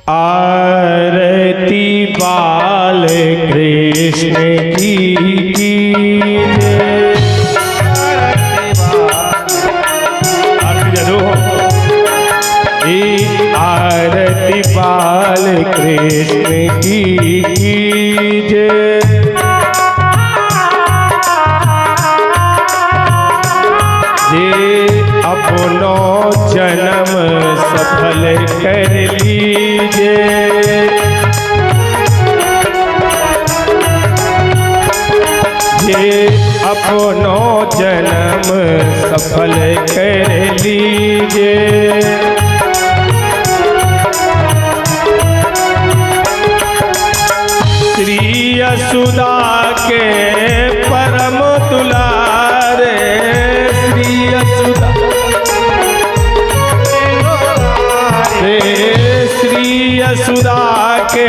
आरती बाल कृष्ण की आरती बाल कृष्ण की जय। अपनो जन्म सफल कर लीजे, ये अपनो जन्म सफल कर लीजे। श्री यशोदा के परम दुलारे, श्री यशोदा श्री यशोदा के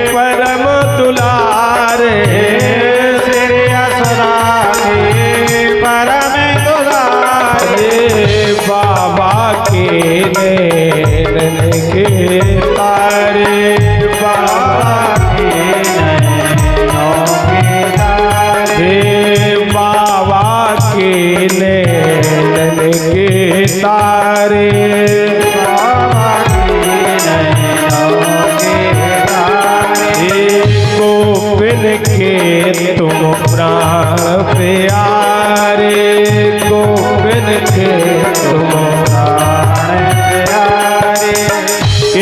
परम दुलारे, श्री यशोदा के परम दुलारे। बाबा के नैनन के तारे, बाबा के नैनों के तारे, बाबा के नैनन के तारे, बाबा के नैनों के तारे। गोविंद के तुम प्राण प्यारे, गोविंद के तुम प्राण प्यारे।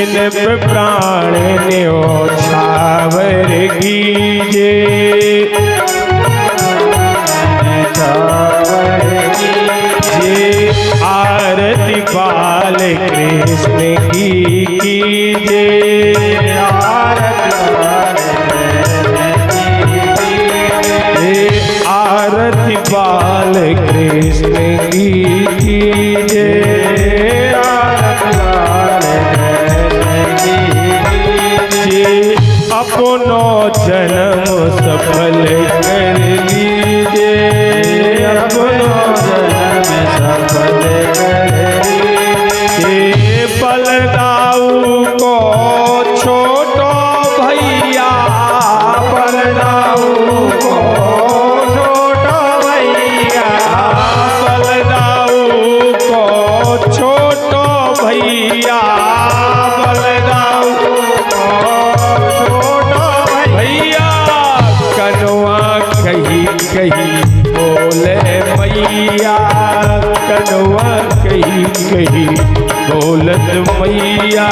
इन पे प्राण न्योछावर कीजे, आरती बाल कृष्ण की कीजे, आरती बाल कृष्ण की कीजे, अपनो जन्म सफल कर लीजे, अपनो जन्म सफल कर लीजे। बलदाऊ को छोटो भैया, बलदाऊ को छोटो भैया, बलदाऊ को छोटो भैया, बलदाऊ कही कही बोले मैया, कनवा कही कही बोलत मैया।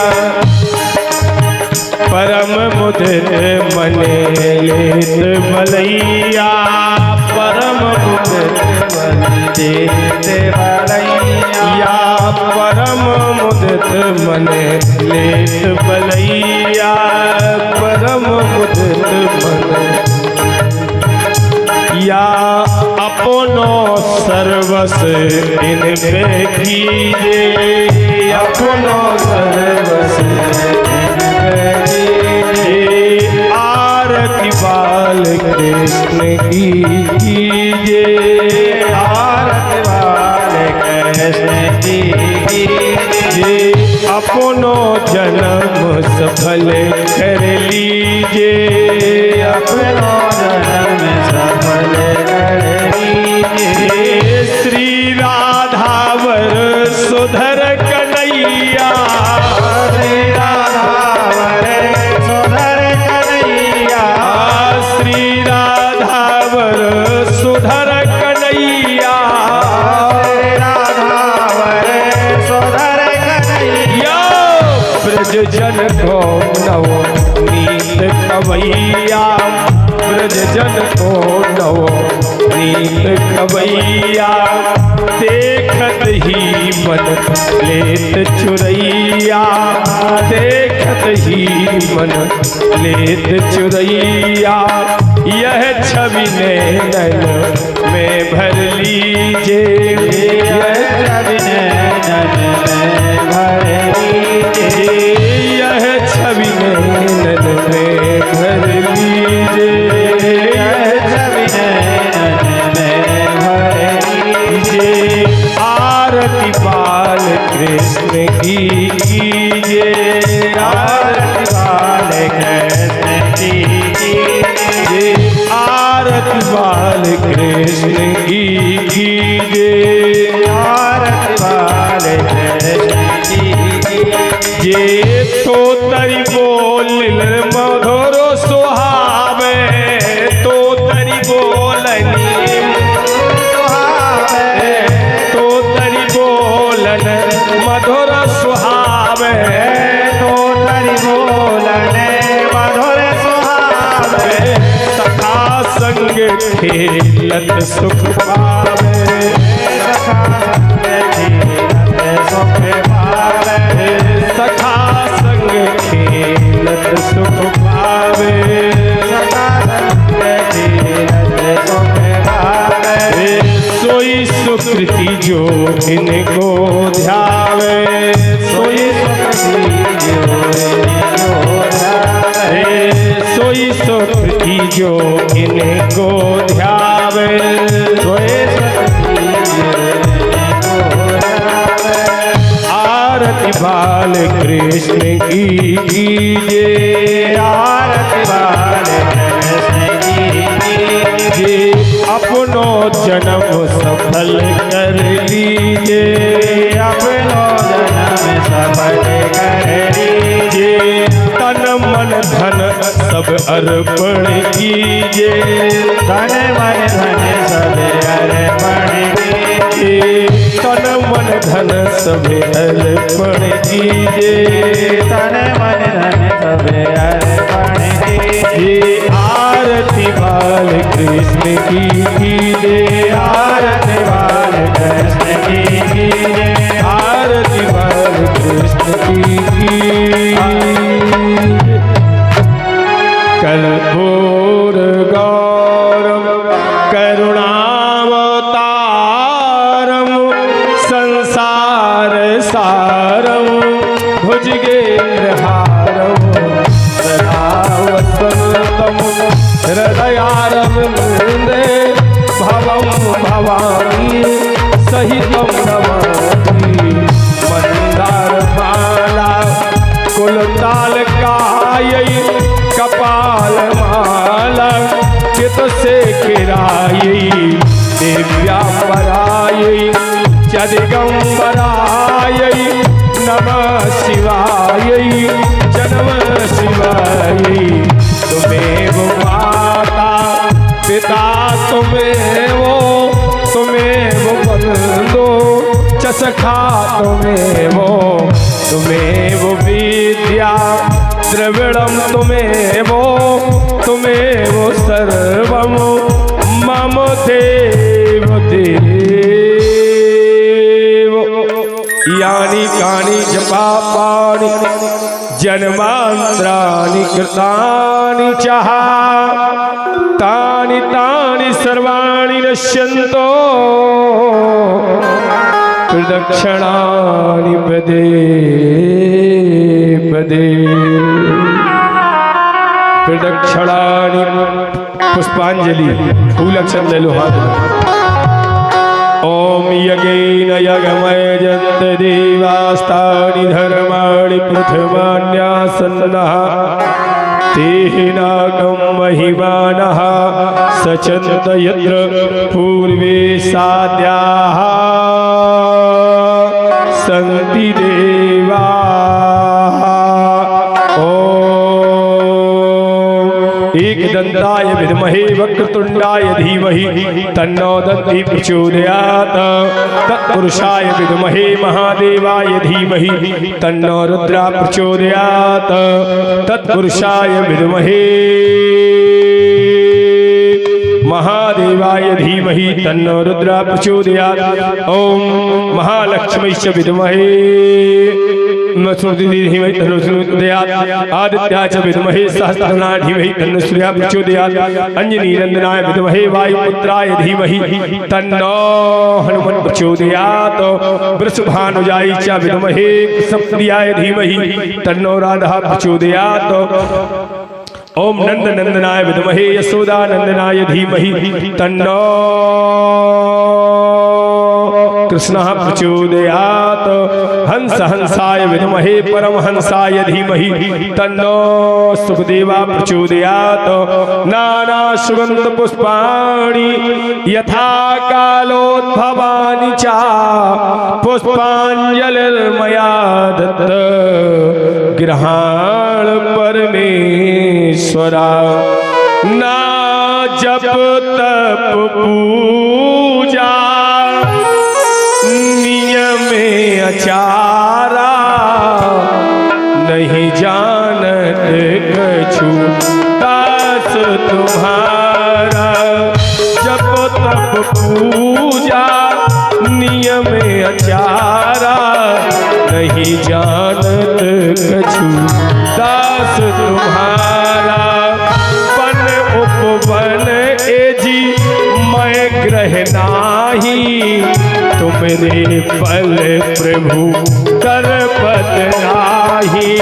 परम मुदित मने लेत भलैया, परम मुदित मने लेत भलैया, परम मुदित मने लेत भलैया, परम मुदित मने या। अपनो सर्वस इन पे कीजे, अपनो सर्वस इन पे कीजे। आरती बाल कृष्ण की कीजे, आरती बाल कृष्ण की कीजे। अपनो जन्म सफल कर लीजे, अपनो जन्म सफल कर लीजे। श्री राधावर सुधर कन्हैया, श्री राधावर सुधर कन्हैया, श्री राधावर सुधर कन्हैया, श्री राधावर सुधर कन्हैया। ब्रज जन को नवो नीत कवैया, ब्रज जन को नवो नीत कवैया। देखत ही मन लेत चुरैया, देखत ही मन लेत चुरैया। यह छवि नैनन में भर लीजे, यह छवि नैनन में भर लीजे, यह छवि नैनन में भर लीजे, यह छवि नैनन में भर लीजे। आरती बाल कृष्ण की कीजे। ये तो तरी बोलिल मधुर सुहावे तो तरी बोलनी सुहावे तो तरी बोलन मधुर सुहावे तो तरी बोलने मधुर सुहावे सखा संग खेलत सुख पावे सखा संग खेलत सुख पावे सोई सुकृति जो इनको ध्यावे सोई सोई सुकृति जो इनको ध्यावे आरती बाल कृष्ण की कीजिए आरती बाल कृष्ण की कीजिए अपनो जन्म सफल कर लीजिए अपनो जन्म सफल कर लीजिए तन मन धन सब अर्पण कीजिए तन मन धन सब अर्पण कीजिए तन मन धन सब अर्पण कीजिए तन मन धन सब अर्पण कीजिए आरती बाल कृष्ण की कीजिए आरती बाल कृष्ण की कीजिए आरती बाल कृष्ण की कीजिए कर्पूर गौरम करुणावतारम संसार सारम भुजगेन्द्रहारम सदा वसन्तम हृदयारविन्दे भवं भवानी सहितं नमामि मन्दारमाला कुलतालकायै कपालमाला चितशेखरायै दिव्याम्बरायै च दिगम्बरायै नमः शिवायै च नमः शिवायै तुमेव माता पिता तुमेव तुमेव बन्धो च सखा तुमेव विद्या द्रविणं तुमेव सर्वं मम देव यानि कानि च पापानि जन्मान्तराणि कृतानि च तानि तानि सर्वाणि नश्यन्तो प्रदक्षिणानि पदे पदे प्रदक्षिणानि पुष्पांजलि फूल अक्षर ले लो हाथ में। ओम यज्ञेन यज्ञमयजन्त देवास्तानि धर्माणि पृथ्वान्यासन्नः तेनागं महिमानः सचन्त यत्र पूर्वे साद्याः सन्ति देवाः। एकदन्ताय विद्महे वक्रतुण्डाय धीमहि तन्नो दन्ति प्रचोदयात् तत्पुरुषाय विद्महे महादेवाय धीमहि तन्नो रुद्रा प्रचोदयात् तत्पुरुषाय विद्महे महादेवाय धीमहि तन्नो रुद्रा प्रचोदयात्। ओम महालक्ष्मीश्च विद्महे धीमहि तन्नो प्रचोदयात्। आदित्याय च विद्महे सहस्रनारायणाय धीमहि तन्नो सूर्यः प्रचोदयात्। अंजनी नंदनाय विद्महे वायुपुत्राय धीमहि तन्नो हनुमन् प्रचोदयात्। वृषभानुजाय च विद्महे सप्रियाय धीमहि तन्नो राधः प्रचोदयात्। ओम नंद नंदनाय विद्महे यशोदा नंदनाय धीमहि तन्नो कृष्णः प्रचोदयात्। हंस हंसाय विद्महे परमहंसाय धीमहि तन्नो सुखदेवा प्रचोदयात्। नाना सुगंध पुष्पाणि यथा कालोद्भवानि च पुष्पाञ्जलिर्मया दत्त ग्रहण परमेश्वरा। ना जप तप पूजा नियम आचारा, नहीं जानत कछु दास तुम्हारा। जप तप पूजा नियम आचारा, नहीं जानत कछु दास तुम्हारा। पन उपवन एजी मैं ग्रह नाही, तुमरे पल प्रभु कर पद नाही।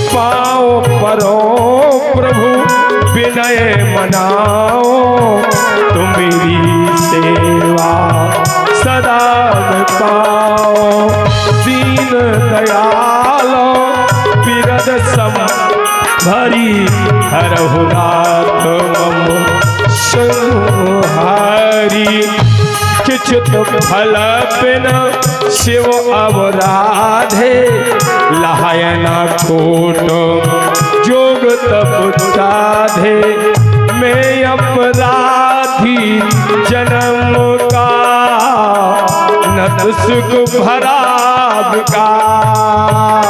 पाओ परो प्रभु विनय मनाओ, तुम्हारी सेवा सदा में पाओ। दीन दयाल बिरद सम भरी, हरहु नाथ मम संहारी। किछुत फल बिन शिव अवराधे, लहायना कोट जोग तप साधे। मैं अपराधी जन्म का, न सुख भरा विकार।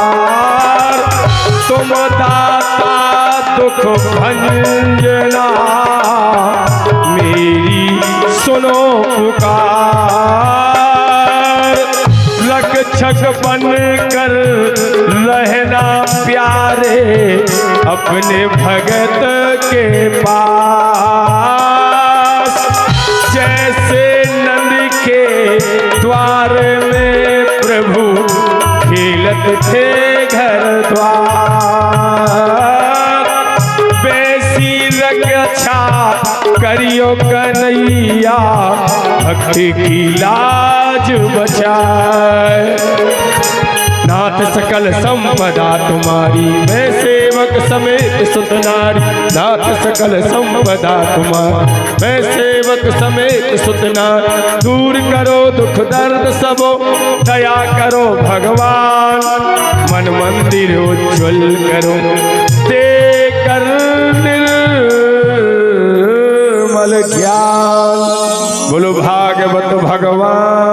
तुम दाता दुख भंजना, मेरी सुनो पुकार। रक्षक बन कर रहना प्यारे, अपने भगत के पास। जैसे नंद के द्वार में प्रभु, खेलत थे घर द्वार। बेसी रक्षा करियो कन्हैया, भक्ति की लाज बचाए। नाथ सकल संपदा तुम्हारी, मैं सेवक समेत सुत नारी। नाथ सकल संपदा तुम्हारी, मैं सेवक समेत सुत नारी। दूर करो दुख दर्द सबो, दया करो भगवान। मन मंदिर उज्ज्वल करो, दे कर निर्मल ज्ञान। बोलो भागवत भगवान।